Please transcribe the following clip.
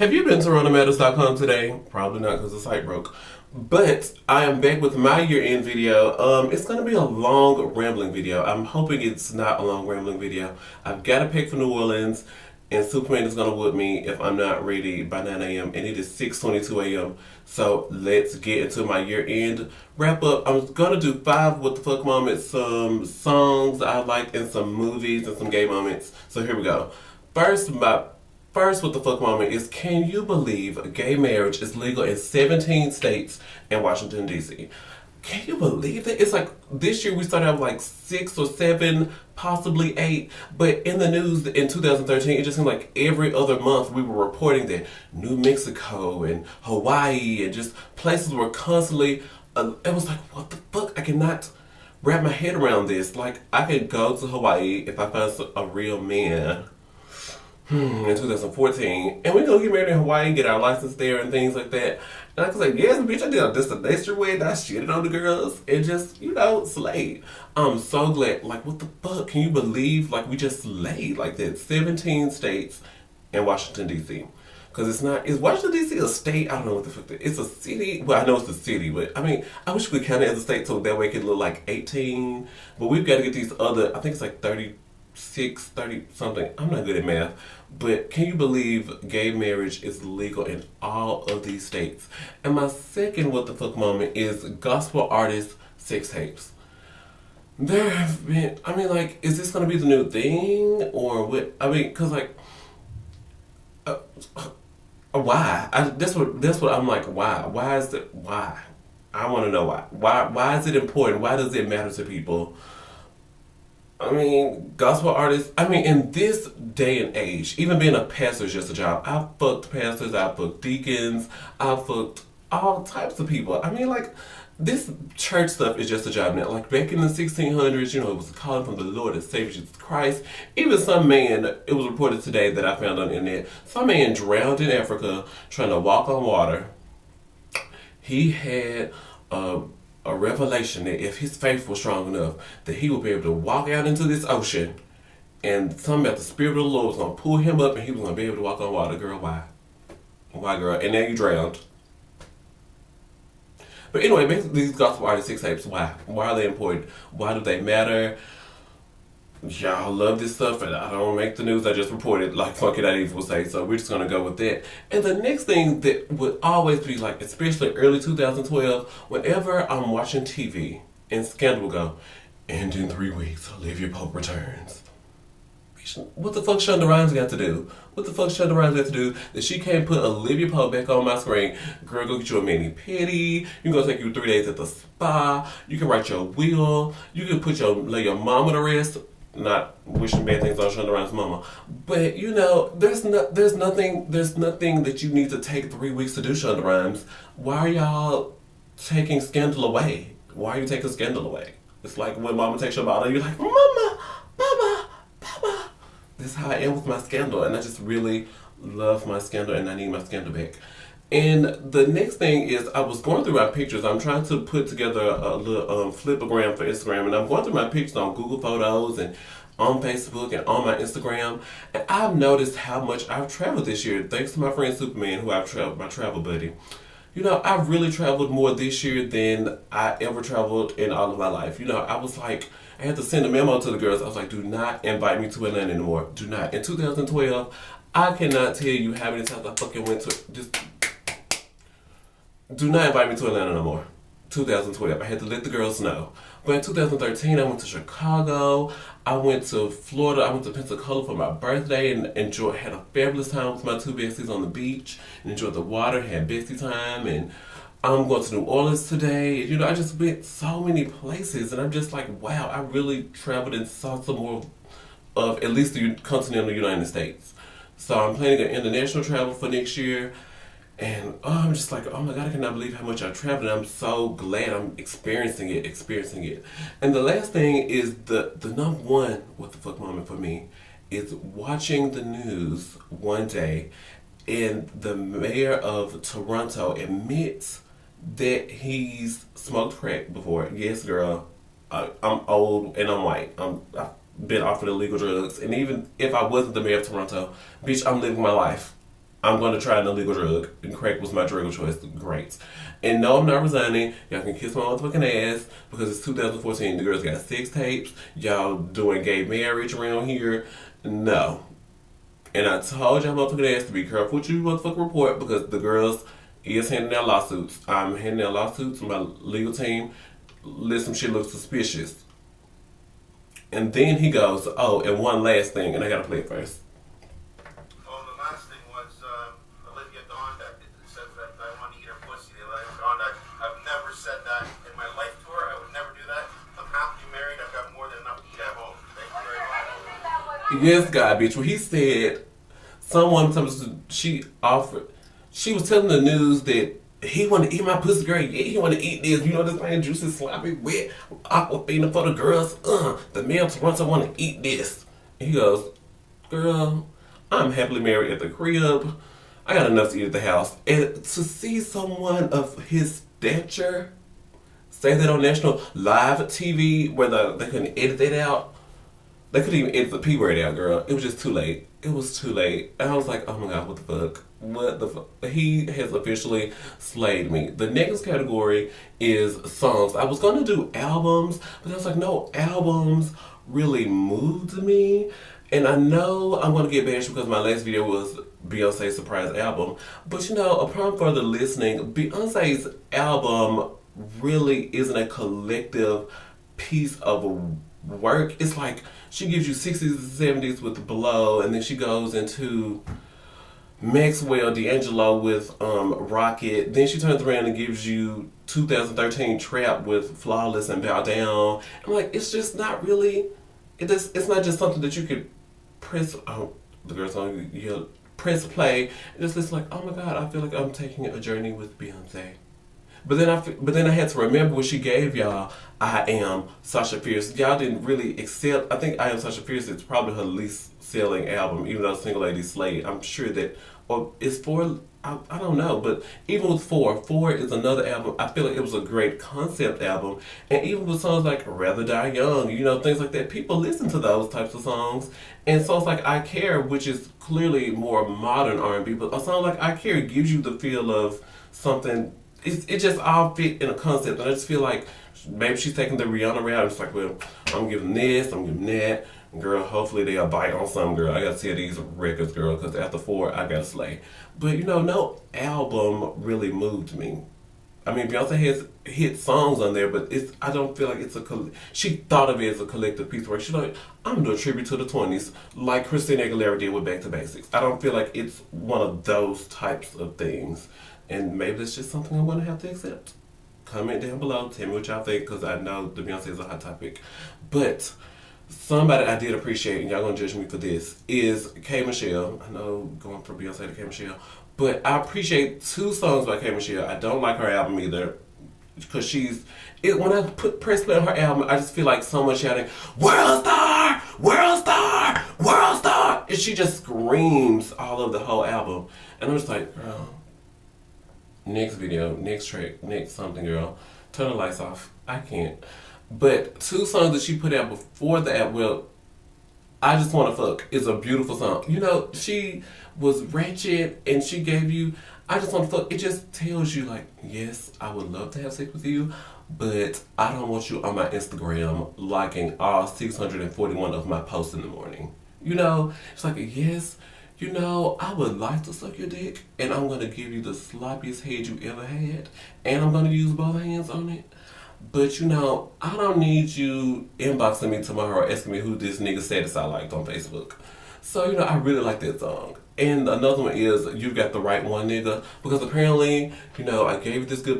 Have you been to RonaMatters.com today? Probably not because the site broke. But I am back with my year-end video. It's going to be a long, rambling video. I'm hoping it's not a long, rambling video. I've got to pick for New Orleans, and Superman is going to whoop me if I'm not ready by 9 a.m. And it is 6:22 a.m. So let's get into my year-end wrap-up. I'm going to do 5 What the Fuck moments, some songs I liked, and some movies and some gay moments. So here we go. First, what the fuck moment is, can you believe gay marriage is legal in 17 states and Washington, D.C.? Can you believe that? It's like this year we started out with like 6 or 7, possibly 8. But in the news in 2013, it just seemed like every other month we were reporting that New Mexico and Hawaii and just places were constantly, it was like, what the fuck? I cannot wrap my head around this. Like, I could go to Hawaii if I find a real man in 2014, and we gonna get married in Hawaii, get our license there and things like that. And I was like, yes, bitch, I did a destination wedding, I shitted on the girls, and just, slayed. I'm so glad. Like, what the fuck? Can you believe, like, we just slayed like that? 17 states and Washington, D.C. Because it's not, is Washington, D.C. a state? I don't know what the fuck it's a city. Well, I know it's a city, but I mean, I wish we could count it as a state so that way it could look like 18. But we've got to get these other, I think it's like 30 something. I'm not good at math. But can you believe gay marriage is legal in all of these states? And my second what the fuck moment is gospel artist sex tapes. There have been, I mean, like, is this going to be the new thing? Or what? I mean, because, like, why? That's what I'm like, why? Why is it, why? I want to know why. Why is it important? Why does it matter to people? I mean, gospel artists, I mean, in this day and age, even being a pastor is just a job. I've fucked pastors, I've fucked deacons, I've fucked all types of people. I mean, like, this church stuff is just a job now. Like, back in the 1600s, it was a calling from the Lord and Savior Jesus Christ. Even some man, it was reported today that I found on the internet, some man drowned in Africa trying to walk on water. He had a revelation that if his faith was strong enough, that he would be able to walk out into this ocean, and something about the Spirit of the Lord was going to pull him up and he was going to be able to walk on water. Girl, why? Why, girl? And now you drowned. But anyway, basically these gospel artist sex tapes, why? Why are they important? Why do they matter? Y'all love this stuff, and I don't make the news, I just report it like Funky That Evil will say, so we're just going to go with that. And the next thing that would always be like, especially early 2012, whenever I'm watching TV and Scandal will go, and in 3 weeks, Olivia Pope returns. What the fuck Shonda Rhimes got to do? What the fuck Shonda Rhimes got to do that she can't put Olivia Pope back on my screen? Girl, go get you a mani-pedi. You gonna take you 3 days at the spa. You can write your will. You can lay your mama to rest. Not wishing bad things on Shonda Rhimes' mama, but there's nothing that you need to take 3 weeks to do, Shonda Rhimes. Why are y'all taking Scandal away? Why are you taking Scandal away? It's like when mama takes your bottle, you're like, mama, mama, mama. That's how I am with my Scandal, and I just really love my Scandal, and I need my Scandal back. And the next thing is, I was going through my pictures. I'm trying to put together a little flipogram for Instagram, and I'm going through my pictures on Google Photos and on Facebook and on my Instagram. And I've noticed how much I've traveled this year, thanks to my friend Superman, who I've traveled, my travel buddy. I've really traveled more this year than I ever traveled in all of my life. I was like, I had to send a memo to the girls. I was like, do not invite me to Atlanta anymore. Do not. In 2012, I cannot tell you how many times I fucking went to just. Do not invite me to Atlanta no more. 2012. I had to let the girls know. But in 2013, I went to Chicago. I went to Florida. I went to Pensacola for my birthday and had a fabulous time with my 2 besties on the beach. And enjoyed the water, had bestie time. And I'm going to New Orleans today. I just went so many places. And I'm just like, wow, I really traveled and saw some more of at least the continental United States. So I'm planning an international travel for next year. And I'm just like, oh my God, I cannot believe how much I traveled. And I'm so glad I'm experiencing it. And the last thing is the number one what the fuck moment for me is watching the news one day and the mayor of Toronto admits that he's smoked crack before. Yes, girl, I'm old and I'm white. I've been offered illegal drugs. And even if I wasn't the mayor of Toronto, bitch, I'm living my life. I'm going to try an illegal drug, and crack was my drug of choice. Great. And no, I'm not resigning. Y'all can kiss my motherfucking ass because it's 2014. The girls got sex tapes. Y'all doing gay marriage around here. No. And I told y'all motherfucking ass to be careful what you motherfucking report because the girls is handing out lawsuits. I'm handing out lawsuits. My legal team let some shit look suspicious. And then he goes, oh, and one last thing, and I gotta play it first. Oh, the last thing was Olivia Dawn that said that I want to eat her pussy. Olivia Dawn, I've never said that in my life to her. I would never do that. I'm happily married. I've got more than enough to eat at home. Thank you very much. Yes, God, bitch. When he said, she was telling the news that he want to eat my pussy, girl. Yeah, he want to eat this. You know, this man juicy, sloppy, wet, aquafina for the girls. The male Toronto want to eat this. And he goes, girl, I'm happily married at the crib. I got enough to eat at the house. And to see someone of his stature say that on national live TV where they couldn't edit it out. They couldn't even edit the P word out, girl. It was just too late. It was too late. And I was like, oh my God, what the fuck? What the fuck? He has officially slayed me. The next category is songs. I was going to do albums, but I was like, no, albums really moved me. And I know I'm going to get bashed because my last video was Beyonce's surprise album. But you know, upon further listening, Beyonce's album really isn't a collective piece of work. It's like she gives you 60s and 70s with Blow, and then she goes into Maxwell D'Angelo with Rocket. Then she turns around and gives you 2013 Trap with Flawless and Bow Down. I'm like, it's just not really. It's not just something that you could press. Oh, the girl song, you press play. It's just like, oh my God, I feel like I'm taking a journey with Beyonce. But then I had to remember what she gave y'all. I Am Sasha Fierce. Y'all didn't really accept. I think I Am Sasha Fierce is probably her least selling album, even though Single Lady Slade. I'm sure that, or it's four. I don't know, but even with four is another album. I feel like it was a great concept album, and even with songs like Rather Die Young, you know, things like that. People listen to those types of songs, and songs like I Care, which is clearly more modern R&B, but a song like I Care gives you the feel of something. It just all fit in a concept, and I just feel like maybe she's taking the Rihanna route. It's like, well, I'm giving this, I'm giving that. Girl, hopefully they'll bite on some, girl. I gotta see these records, girl, because after 4, I gotta slay. But, you know, no album really moved me. I mean, Beyonce has hit songs on there, but I don't feel like it's she thought of it as a collective piece of work. She's like, I'm gonna do a tribute to the 20s, like Christina Aguilera did with Back to Basics. I don't feel like it's one of those types of things. And maybe that's just something I'm gonna have to accept. Comment down below, tell me what y'all think, because I know the Beyonce is a hot topic. But somebody I did appreciate, and y'all gonna judge me for this, is K. Michelle. I know going from Beyonce to K. Michelle, but I appreciate 2 songs by K. Michelle. I don't like her album either, because when I press play on her album, I just feel like someone shouting, "World Star! World Star! World Star!" And she just screams all over the whole album. And I'm just like, girl, next video, next track, next something, girl. Turn the lights off. I can't. But 2 songs that she put out before the app, well, I Just Wanna Fuck is a beautiful song. You know, she was ratchet and she gave you I Just Wanna Fuck. It just tells you, like, yes, I would love to have sex with you, but I don't want you on my Instagram liking all 641 of my posts in the morning. You know, it's like, yes, you know, I would like to suck your dick, and I'm going to give you the sloppiest head you ever had, and I'm going to use both hands on it. But, you know, I don't need you inboxing me tomorrow asking me who this nigga status I liked on Facebook. So, you know, I really like that song. And another one is You Got the Right One, Nigga, because apparently, you know, I gave you this good